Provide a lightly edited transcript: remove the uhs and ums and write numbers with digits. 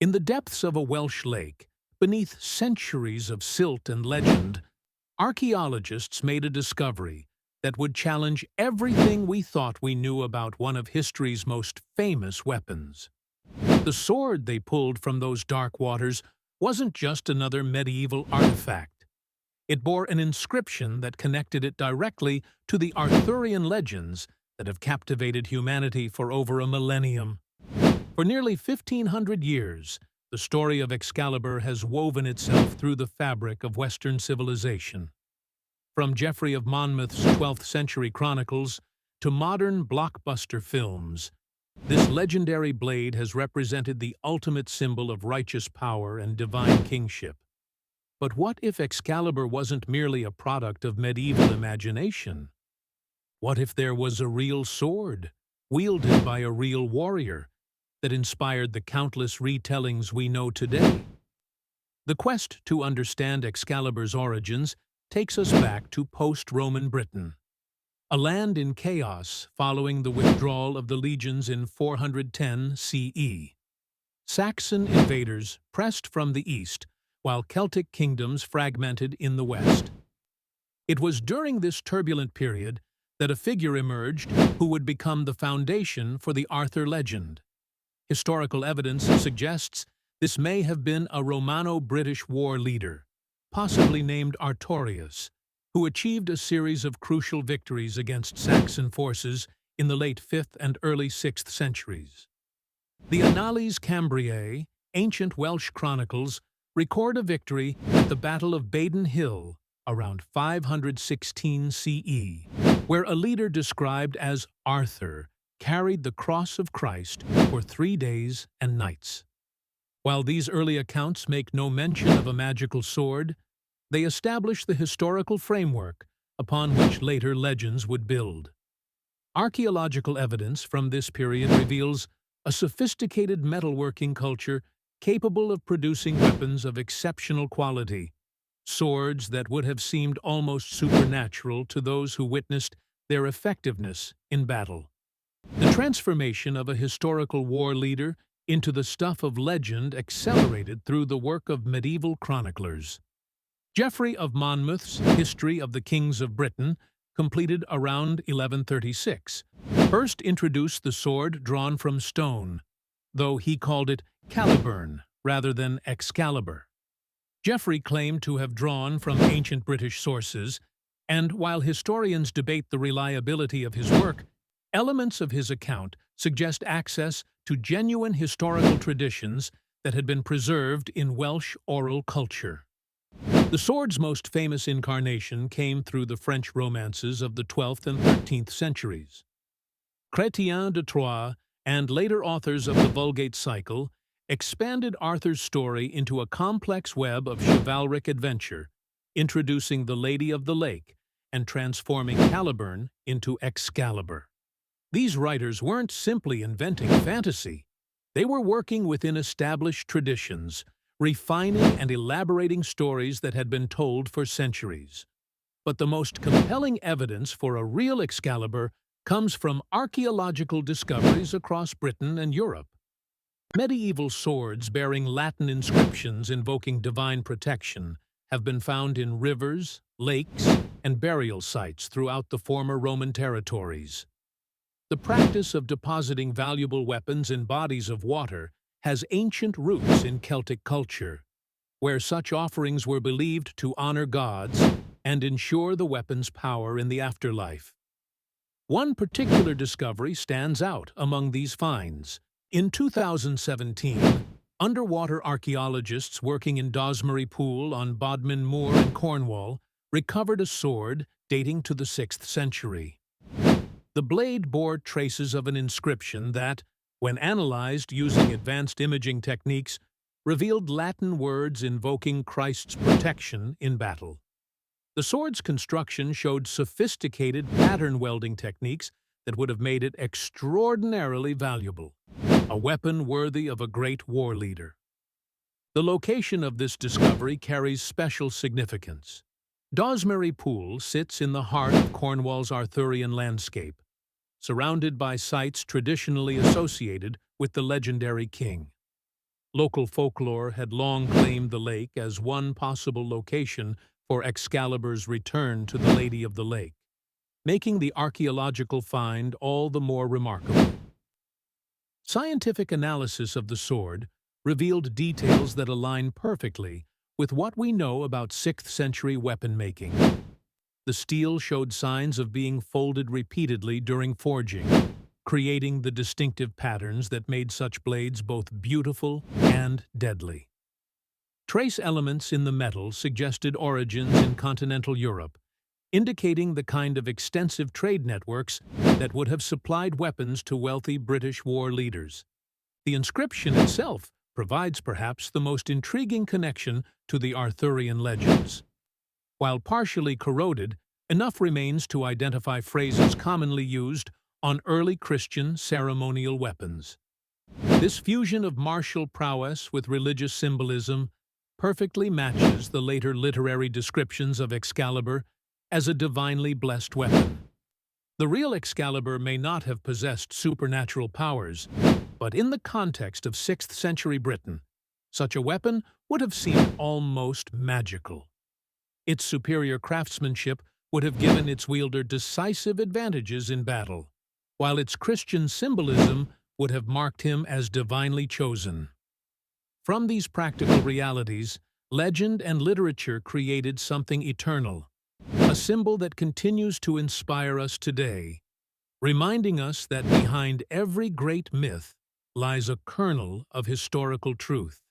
In the depths of a Welsh lake, beneath centuries of silt and legend, archaeologists made a discovery that would challenge everything we thought we knew about one of history's most famous weapons. The sword they pulled from those dark waters wasn't just another medieval artifact. It bore an inscription that connected it directly to the Arthurian legends that have captivated humanity for over a millennium. For nearly 1,500 years, the story of Excalibur has woven itself through the fabric of Western civilization. From Geoffrey of Monmouth's 12th century chronicles to modern blockbuster films, this legendary blade has represented the ultimate symbol of righteous power and divine kingship. But what if Excalibur wasn't merely a product of medieval imagination? What if there was a real sword, wielded by a real warrior, that inspired the countless retellings we know today? The quest to understand Excalibur's origins takes us back to post-Roman Britain, a land in chaos following the withdrawal of the legions in 410 CE. Saxon invaders pressed from the east, while Celtic kingdoms fragmented in the west. It was during this turbulent period that a figure emerged who would become the foundation for the Arthur legend. Historical evidence suggests this may have been a Romano-British war leader, possibly named Artorius, who achieved a series of crucial victories against Saxon forces in the late 5th and early 6th centuries. The Annales Cambriae, ancient Welsh chronicles, record a victory at the Battle of Baden Hill around 516 CE, where a leader described as Arthur carried the cross of Christ for 3 days and nights. While these early accounts make no mention of a magical sword, they establish the historical framework upon which later legends would build. Archaeological evidence from this period reveals a sophisticated metalworking culture capable of producing weapons of exceptional quality, swords that would have seemed almost supernatural to those who witnessed their effectiveness in battle. The transformation of a historical war leader into the stuff of legend accelerated through the work of medieval chroniclers. Geoffrey of Monmouth's History of the Kings of Britain, completed around 1136, first introduced the sword drawn from stone, though he called it Caliburn rather than Excalibur. Geoffrey claimed to have drawn from ancient British sources, and while historians debate the reliability of his work, elements of his account suggest access to genuine historical traditions that had been preserved in Welsh oral culture. The sword's most famous incarnation came through the French romances of the 12th and 13th centuries. Chrétien de Troyes and later authors of the Vulgate cycle expanded Arthur's story into a complex web of chivalric adventure, introducing the Lady of the Lake and transforming Caliburn into Excalibur. These writers weren't simply inventing fantasy. They were working within established traditions, refining and elaborating stories that had been told for centuries. But the most compelling evidence for a real Excalibur comes from archaeological discoveries across Britain and Europe. Medieval swords bearing Latin inscriptions invoking divine protection have been found in rivers, lakes, and burial sites throughout the former Roman territories. The practice of depositing valuable weapons in bodies of water has ancient roots in Celtic culture, where such offerings were believed to honor gods and ensure the weapon's power in the afterlife. One particular discovery stands out among these finds. In 2017, underwater archaeologists working in Dosmery Pool on Bodmin Moor in Cornwall recovered a sword dating to the 6th century. The blade bore traces of an inscription that, when analyzed using advanced imaging techniques, revealed Latin words invoking Christ's protection in battle. The sword's construction showed sophisticated pattern welding techniques that would have made it extraordinarily valuable, a weapon worthy of a great war leader. The location of this discovery carries special significance. Dosmery Pool sits in the heart of Cornwall's Arthurian landscape, surrounded by sites traditionally associated with the legendary king. Local folklore had long claimed the lake as one possible location for Excalibur's return to the Lady of the Lake, making the archaeological find all the more remarkable. Scientific analysis of the sword revealed details that align perfectly with what we know about 6th century weapon making. The steel showed signs of being folded repeatedly during forging, creating the distinctive patterns that made such blades both beautiful and deadly. Trace elements in the metal suggested origins in continental Europe, indicating the kind of extensive trade networks that would have supplied weapons to wealthy British war leaders. The inscription itself provides perhaps the most intriguing connection to the Arthurian legends. While partially corroded, enough remains to identify phrases commonly used on early Christian ceremonial weapons. This fusion of martial prowess with religious symbolism perfectly matches the later literary descriptions of Excalibur as a divinely blessed weapon. The real Excalibur may not have possessed supernatural powers, but in the context of 6th century Britain, such a weapon would have seemed almost magical. Its superior craftsmanship would have given its wielder decisive advantages in battle, while its Christian symbolism would have marked him as divinely chosen. From these practical realities, legend and literature created something eternal, a symbol that continues to inspire us today, reminding us that behind every great myth lies a kernel of historical truth.